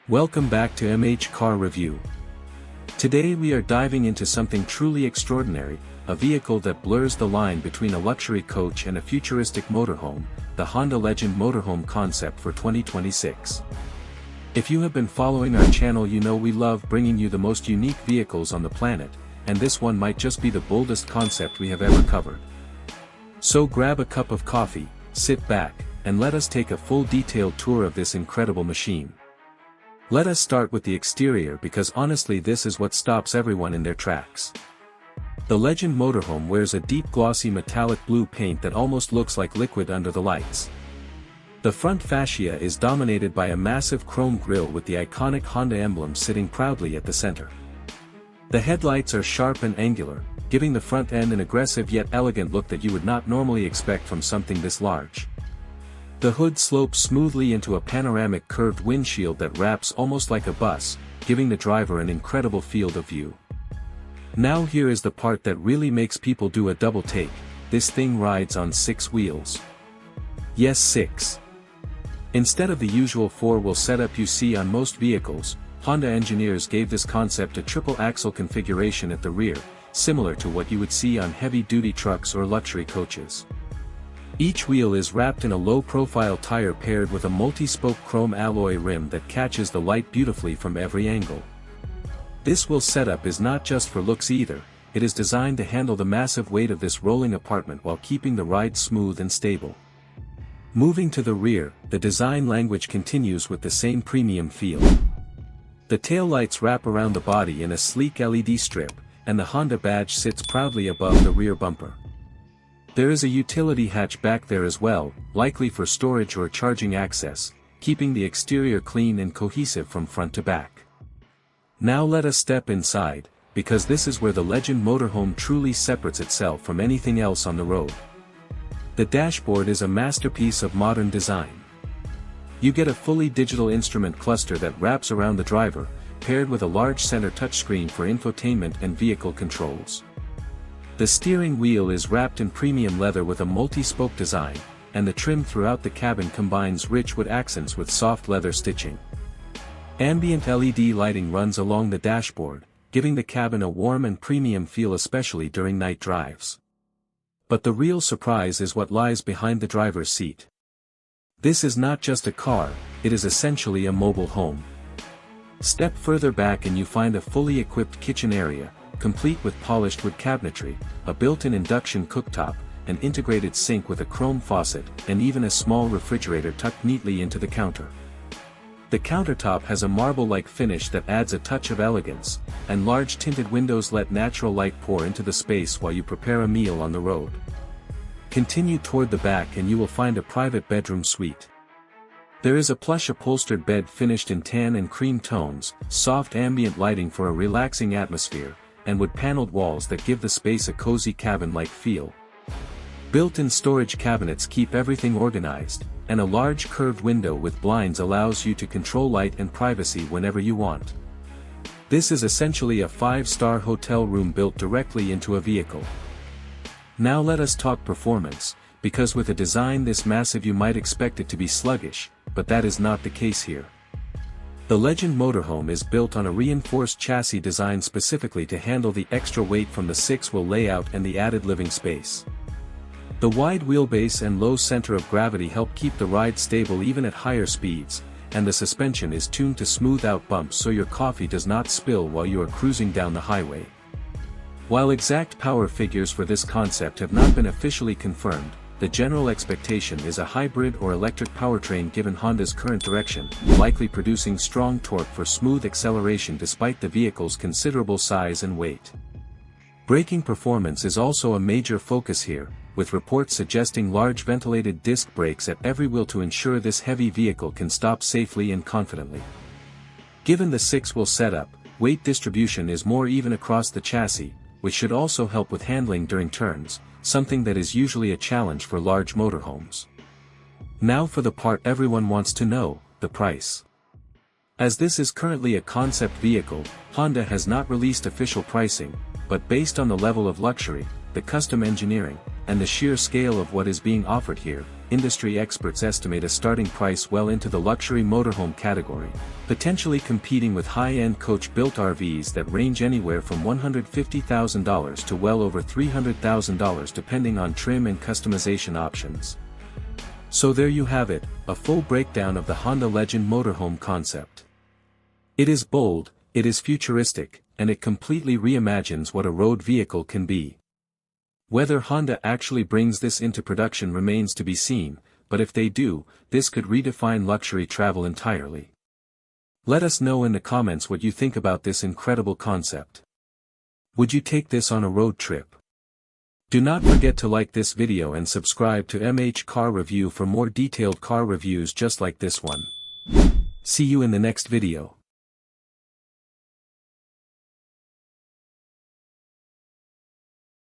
Welcome back to MH Car Review. Today we are diving into something truly extraordinary, a vehicle that blurs the line between a luxury coach and a futuristic motorhome, the Honda Legend Motorhome concept for 2026. If you have been following our channel, you know we love bringing you the most unique vehicles on the planet, and this one might just be the boldest concept we have ever covered. So grab a cup of coffee, sit back, and let us take a full detailed tour of this incredible machine. Let us start with the exterior because honestly this is what stops everyone in their tracks. The Legend Motorhome wears a deep glossy metallic blue paint that almost looks like liquid under the lights. The front fascia is dominated by a massive chrome grille with the iconic Honda emblem sitting proudly at the center. The headlights are sharp and angular, giving the front end an aggressive yet elegant look that you would not normally expect from something this large. The hood slopes smoothly into a panoramic curved windshield that wraps almost like a bus, giving the driver an incredible field of view. Now here is the part that really makes people do a double take: this thing rides on 6 wheels. Yes, 6. Instead of the usual 4-wheel setup you see on most vehicles, Honda engineers gave this concept a triple-axle configuration at the rear, similar to what you would see on heavy-duty trucks or luxury coaches. Each wheel is wrapped in a low-profile tire paired with a multi-spoke chrome alloy rim that catches the light beautifully from every angle. This wheel setup is not just for looks either, it is designed to handle the massive weight of this rolling apartment while keeping the ride smooth and stable. Moving to the rear, the design language continues with the same premium feel. The taillights wrap around the body in a sleek LED strip, and the Honda badge sits proudly above the rear bumper. There is a utility hatch back there as well, likely for storage or charging access, keeping the exterior clean and cohesive from front to back. Now let us step inside, because this is where the Legend Motorhome truly separates itself from anything else on the road. The dashboard is a masterpiece of modern design. You get a fully digital instrument cluster that wraps around the driver, paired with a large center touchscreen for infotainment and vehicle controls. The steering wheel is wrapped in premium leather with a multi-spoke design, and the trim throughout the cabin combines rich wood accents with soft leather stitching. Ambient LED lighting runs along the dashboard, giving the cabin a warm and premium feel especially during night drives. But the real surprise is what lies behind the driver's seat. This is not just a car, it is essentially a mobile home. Step further back and you find a fully equipped kitchen area, complete with polished wood cabinetry, a built-in induction cooktop, an integrated sink with a chrome faucet, and even a small refrigerator tucked neatly into the counter. The countertop has a marble-like finish that adds a touch of elegance, and large tinted windows let natural light pour into the space while you prepare a meal on the road. Continue toward the back and you will find a private bedroom suite. There is a plush upholstered bed finished in tan and cream tones, soft ambient lighting for a relaxing atmosphere, and wood-paneled walls that give the space a cozy cabin-like feel. Built-in storage cabinets keep everything organized, and a large curved window with blinds allows you to control light and privacy whenever you want. This is essentially a 5-star hotel room built directly into a vehicle. Now let us talk performance, because with a design this massive you might expect it to be sluggish, but that is not the case here. The Legend Motorhome is built on a reinforced chassis designed specifically to handle the extra weight from the 6-wheel layout and the added living space. The wide wheelbase and low center of gravity help keep the ride stable even at higher speeds, and the suspension is tuned to smooth out bumps so your coffee does not spill while you are cruising down the highway. While exact power figures for this concept have not been officially confirmed, the general expectation is a hybrid or electric powertrain given Honda's current direction, likely producing strong torque for smooth acceleration despite the vehicle's considerable size and weight. Braking performance is also a major focus here, with reports suggesting large ventilated disc brakes at every wheel to ensure this heavy vehicle can stop safely and confidently. Given the 6-wheel setup, weight distribution is more even across the chassis, which should also help with handling during turns, something that is usually a challenge for large motorhomes. Now for the part everyone wants to know, the price. As this is currently a concept vehicle, Honda has not released official pricing, but based on the level of luxury, the custom engineering, and the sheer scale of what is being offered here, industry experts estimate a starting price well into the luxury motorhome category, potentially competing with high-end coach-built RVs that range anywhere from $150,000 to well over $300,000 depending on trim and customization options. So there you have it, a full breakdown of the Honda Legend motorhome concept. It is bold, it is futuristic, and it completely reimagines what a road vehicle can be. Whether Honda actually brings this into production remains to be seen, but if they do, this could redefine luxury travel entirely. Let us know in the comments what you think about this incredible concept. Would you take this on a road trip? Do not forget to like this video and subscribe to MH Car Review for more detailed car reviews just like this one. See you in the next video.